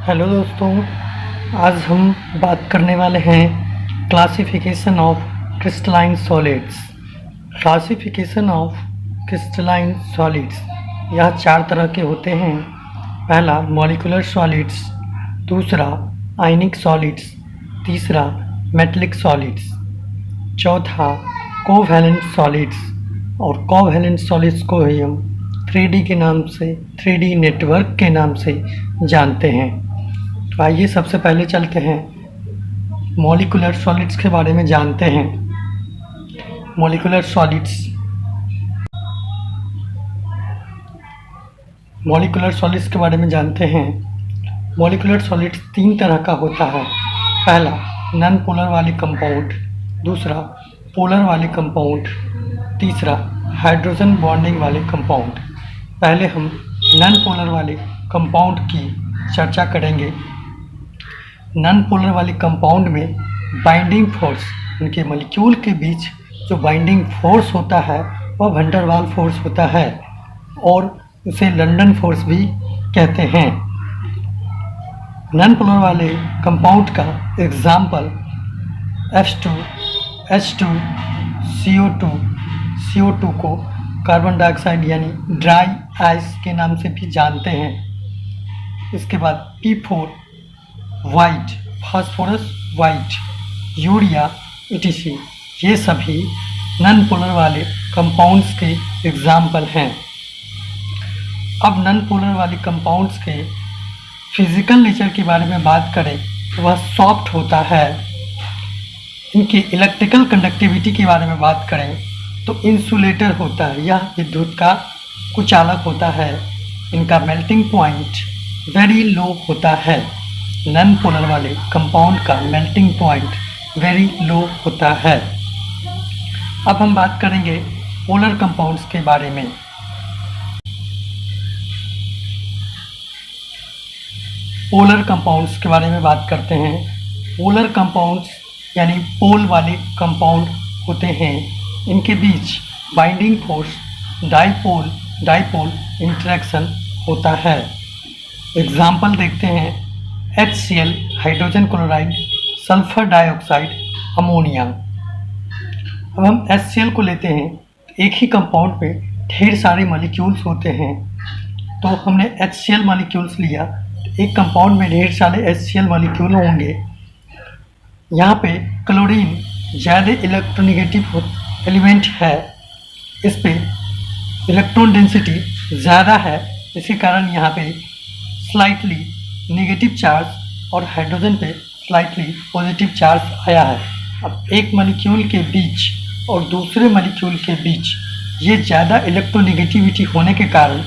Hello दोस्तों, आज हम बात करने वाले हैं classification of crystalline solids. Classification of crystalline solids यह चार तरह के होते हैं। पहला मॉलिक्यूलर सॉलिड्स, दूसरा आयनिक सॉलिड्स, तीसरा मेटलिक सॉलिड्स, चौथा कोवैलेंट सॉलिड्स। और कोवैलेंट सॉलिड्स को ही हम 3D के नाम से, 3D नेटवर्क के नाम से जानते हैं। तो आइए सबसे पहले चलते हैं मॉलिक्यूलर सॉलिड्स के बारे में जानते हैं। मॉलिक्यूलर सॉलिड्स के बारे में जानते हैं। मॉलिक्यूलर सॉलिड्स तीन तरह का होता है। पहला नॉन पोलर वाले कंपाउंड, दूसरा पोलर वाले कंपाउंड, तीसरा हाइड्रोजन बॉन्डिंग वाले कंपाउंड। पहले हम नॉन पोलर वाले कंपाउंड की चर्चा करेंगे। नॉन पोलर वाले कंपाउंड में बाइंडिंग फोर्स, उनके मॉलिक्यूल के बीच जो बाइंडिंग फोर्स होता है वह वैन वाल फोर्स होता है और उसे लंदन फोर्स भी कहते हैं। नॉन पोलर वाले कंपाउंड का एग्जाम्पल H2, CO2 को कार्बन डाइऑक्साइड यानी ड्राई आइस के नाम से भी जानते हैं। इसके बाद P4 white, phosphorus white, urea etc. ये सभी नॉन पोलर वाले कंपाउंड्स के एग्जाम्पल हैं। अब नॉन पोलर वाले कंपाउंड्स के फिजिकल नेचर के बारे में बात करें तो वह सॉफ्ट होता है। इनकी इलेक्ट्रिकल कंडक्टिविटी के बारे में बात करें तो इंसुलेटर होता है, यह विद्युत का कुचालक होता है। इनका मेल्टिंग पॉइंट वेरी लो होता है। नॉन पोलर वाले कंपाउंड का मेल्टिंग पॉइंट वेरी लो होता है। अब हम बात करेंगे पोलर कंपाउंड्स के बारे में। पोलर कंपाउंड्स के बारे में बात करते हैं। पोलर कंपाउंड्स यानी पोल वाले कंपाउंड होते हैं। इनके बीच बाइंडिंग फोर्स डाइपोल इंटरेक्शन होता है। एग्जाम्पल देखते हैं HCl hydrogen chloride, sulphur dioxide, ammonia. अब हम HCl को लेते हैं, एक ही कंपाउंड में ढेर सारे मॉलिक्यूल्स होते हैं। तो हमने HCl मॉलिक्यूल्स लिया, एक कंपाउंड में ढेर सारे HCl मॉलिक्यूल होंगे। यहाँ पे क्लोरीन ज़्यादा इलेक्ट्रोनेगेटिव एलिमेंट है, इस पे इलेक्ट्रॉन डेंसिटी ज़्यादा है, इसी कारण यहाँ पे स्लाइटली नेगेटिव चार्ज और हाइड्रोजन पे स्लाइटली पॉजिटिव चार्ज आया है। अब एक मॉलिक्यूल के बीच और दूसरे मॉलिक्यूल के बीच ये ज़्यादा इलेक्ट्रोनेगेटिविटी होने के कारण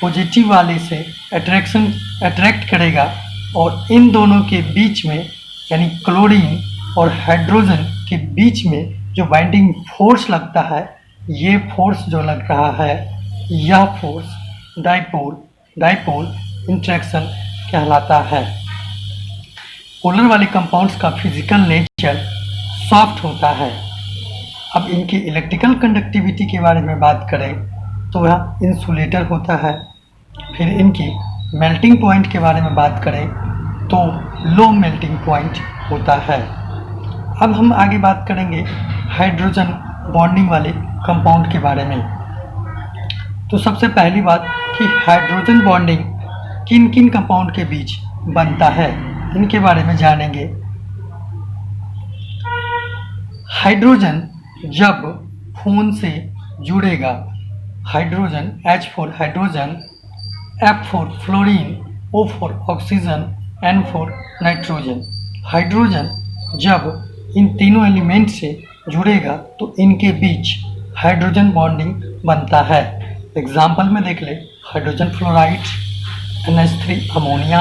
पॉजिटिव वाले से अट्रैक्ट करेगा और इन दोनों के बीच में यानी क्लोरीन और हाइड्रोजन के बीच में जो बाइंडिंग फोर्स लगता है, ये फोर्स जो लग रहा है यह फोर्स डाइपोल इंटरेक्शन कहलाता है। पोलर वाले कंपाउंड्स का फिजिकल नेचर सॉफ्ट होता है। अब इनकी इलेक्ट्रिकल कंडक्टिविटी के बारे में बात करें तो वह इंसुलेटर होता है। फिर इनकी मेल्टिंग पॉइंट के बारे में बात करें तो लो मेल्टिंग पॉइंट होता है। अब हम आगे बात करेंगे हाइड्रोजन बॉन्डिंग वाले कंपाउंड के बारे में। तो सबसे पहली बात कि हाइड्रोजन बॉन्डिंग किन किन कंपाउंड के बीच बनता है, इनके बारे में जानेंगे। हाइड्रोजन जब खून से जुड़ेगा, hydrogen H4 hydrogen, F4 fluorine, O4 oxygen, N4 nitrogen. Hydrogen जब इन तीनों एलिमेंट से जुड़ेगा तो इनके बीच हाइड्रोजन बॉन्डिंग बनता है। एग्जाम्पल में देख ले, हाइड्रोजन फ्लोराइड, NH3 अमोनिया,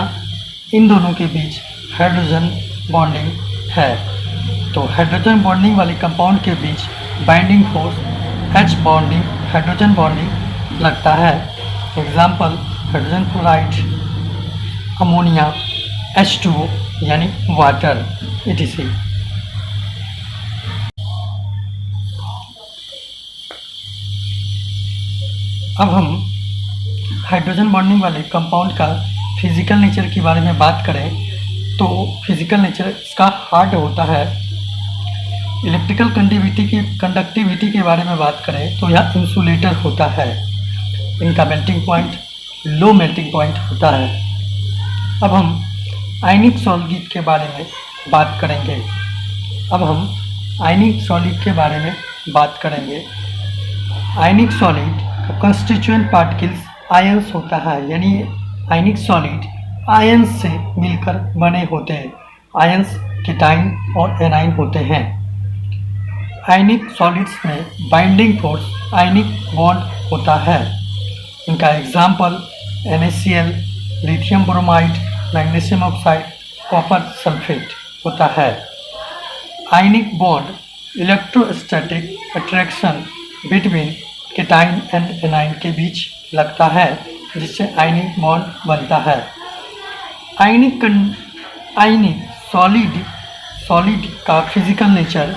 इन दोनों के बीच हाइड्रोजन बॉन्डिंग है। तो हाइड्रोजन बॉन्डिंग वाले कंपाउंड के बीच binding force H bonding hydrogen bonding लगता है। Example hydrogen fluoride, ammonia, H2O यानी वाटर etc. अब हम हाइड्रोजन बॉन्डिंग वाले कंपाउंड का फिजिकल नेचर के बारे में बात करें तो फिजिकल नेचर इसका हार्ड होता है। इलेक्ट्रिकल कंडक्टिविटी के बारे में बात करें तो यह इंसुलेटर होता है। इनका melting point low melting point होता है। अब हम आयनिक सॉलिड के बारे में बात करेंगे। आयनिक सॉलिड का कंस्टिट्यूएंट पार्टिकल्स आयंस होता है, यानी आयनिक सॉलिड आयंस से मिलकर बने होते हैं। आयंस केटाइन और एनाइन होते हैं। आयनिक सॉलिड्स में बाइंडिंग फोर्स आयनिक बॉन्ड होता है। इनका example NaCl, lithium bromide, magnesium oxide, copper sulphate होता है। Ionic bond electrostatic attraction between cation and A9 के बीच लगता है, जिससे आयनिक बॉन्ड बनता है। आयनिक सॉलिड का फिजिकल नेचर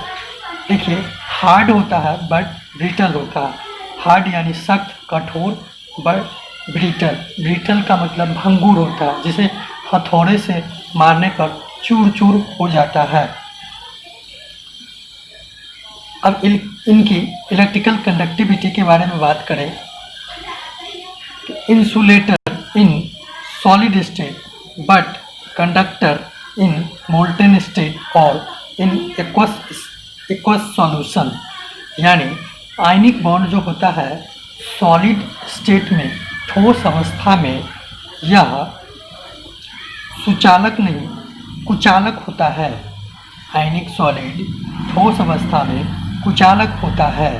देखिए हार्ड होता है बट ब्रिटल होता है। हार्ड यानी सख्त कठोर, बट ब्रिटल का मतलब भंगुर होता है, जिसे हथौड़े से मारने पर चूर चूर हो जाता है। अब इनकी इलेक्ट्रिकल कंडक्टिविटी के बारे में बात करें तो insulator in solid state but conductor in molten state और इन एक्वस सॉल्यूशन, यानी आयनिक बॉन्ड जो होता है सॉलिड स्टेट में ठोस अवस्था में यह सुचालक नहीं कुचालक होता है। आयनिक सॉलिड ठोस अवस्था में कुचालक होता है,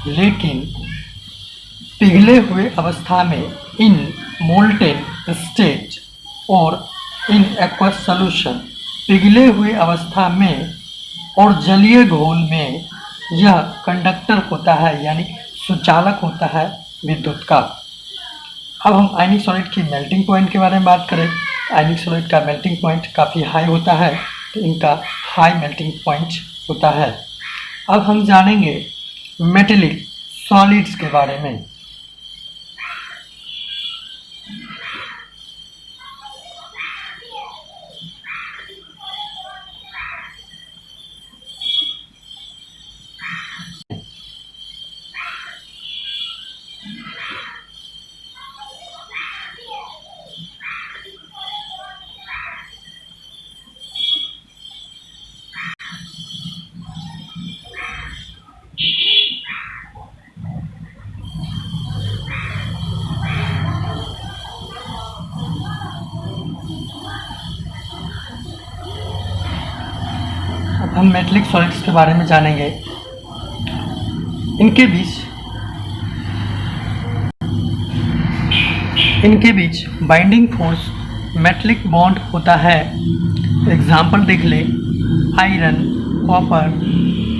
लेकिन पिघले हुए अवस्था में इन मोल्टेन स्टेट और इन एक्वस सॉल्यूशन, पिघले हुए अवस्था में और जलीय घोल में यह कंडक्टर होता है, यानी सुचालक होता है विद्युत का। अब हम आयनिक सॉलिड की मेल्टिंग पॉइंट के बारे में बात करें। आयनिक सॉलिड का मेल्टिंग पॉइंट काफ़ी हाई होता है, तो इनका हाई मेल्टिंग पॉइंट होता है। अब हम जानेंगे मेटेलिक सॉलिड्स के बारे में। हम मेटलिक सॉलिड्स के बारे में जानेंगे। इनके बीच बाइंडिंग फोर्स मेटलिक बॉन्ड होता है। एग्जाम्पल देख ले, आयरन, कॉपर,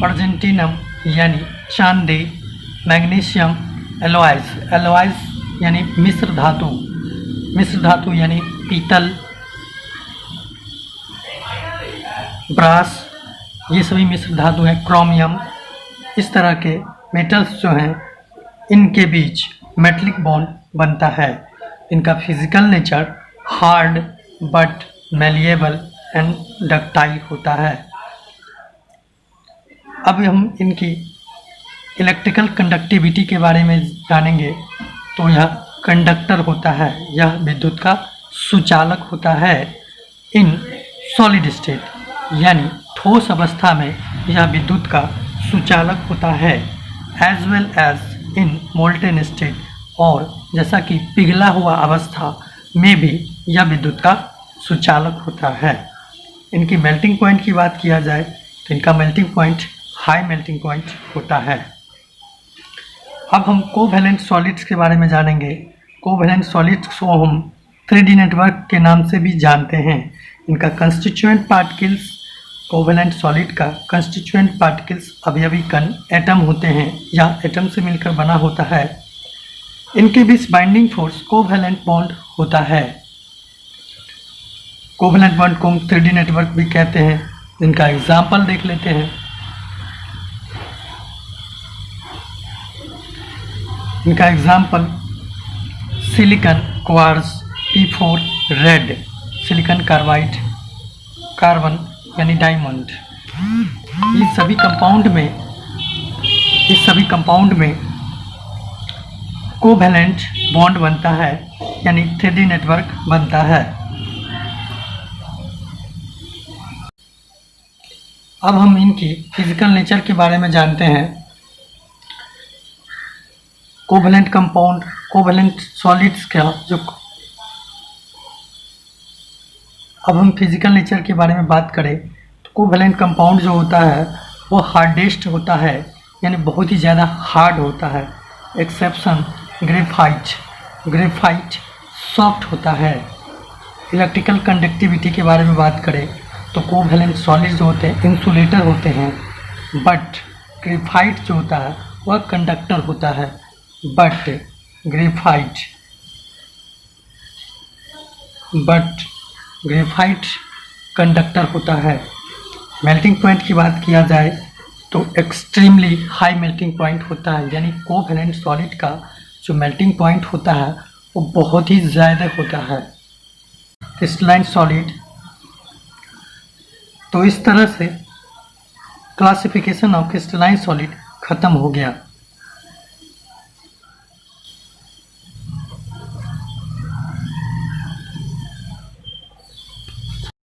अर्जेंटीनम यानी चांदी, मैग्नीशियम, एलॉयज यानी मिश्र धातु यानी पीतल, ब्रास, ये सभी मिश्र धातु हैं, क्रोमियम। इस तरह के मेटल्स जो हैं इनके बीच मेटलिक बॉन्ड बनता है। इनका physical nature hard but malleable and ductile होता है। अब हम इनकी इलेक्ट्रिकल कंडक्टिविटी के बारे में जानेंगे। तो यह कंडक्टर होता है, यह विद्युत का सुचालक होता है इन सॉलिड स्टेट, यानी ठोस अवस्था में यह विद्युत का सुचालक होता है, as well as in molten state, और जैसा कि पिघला हुआ अवस्था में भी यह विद्युत का सुचालक होता है। इनकी मेल्टिंग पॉइंट की बात किया जाए तो इनका melting point high melting point होता है। अब हम कोवैलेंट सॉलिड्स के बारे में जानेंगे। कोवैलेंट सॉलिड्स को हम 3D नेटवर्क के नाम से भी जानते हैं। इनका कंस्टिट्यूएंट पार्टिकल्स, कोवैलेंट सॉलिड का कंस्टिट्यूएंट पार्टिकल्स अवयवी कण एटम होते हैं या एटम से मिलकर बना होता है। इनके बीच बाइंडिंग फोर्स कोवैलेंट बॉन्ड होता है। कोवैलेंट बॉन्ड को हम 3D नेटवर्क भी कहते हैं। इनका एग्जाम्पल देख लेते हैं। इनका example silicon, quartz, P4 red silicon carbide, carbon यानी डायमंड। इस सभी कंपाउंड में कोवैलेंट बॉन्ड बनता है यानी 3D नेटवर्क बनता है। अब हम इनकी फिजिकल नेचर के बारे में जानते हैं। कोवैलेंट कंपाउंड, कोवैलेंट सॉलिड्स का जो अब हम फिजिकल नेचर के बारे में बात करें तो कोवैलेंट कंपाउंड जो होता है वो हार्डेस्ट होता है यानी बहुत ही ज़्यादा हार्ड होता है। एक्सेप्शन ग्रेफाइट सॉफ्ट होता है। इलेक्ट्रिकल कंडक्टिविटी के बारे में बात करें तो कोवैलेंट सॉलिड जो होते हैं इंसुलेटर होते हैं, बट ग्रेफाइट जो होता है वह कंडक्टर होता है। बट ग्रेफाइट कंडक्टर होता है। मेल्टिंग पॉइंट की बात किया जाए तो एक्सट्रीमली हाई मेल्टिंग पॉइंट होता है यानी कोवैलेंट सॉलिड का जो मेल्टिंग पॉइंट होता है वो बहुत ही ज़्यादा होता है। क्रिस्टलाइन सॉलिड, तो इस तरह से क्लासिफिकेशन ऑफ क्रिस्टलाइन सॉलिड ख़त्म हो गया।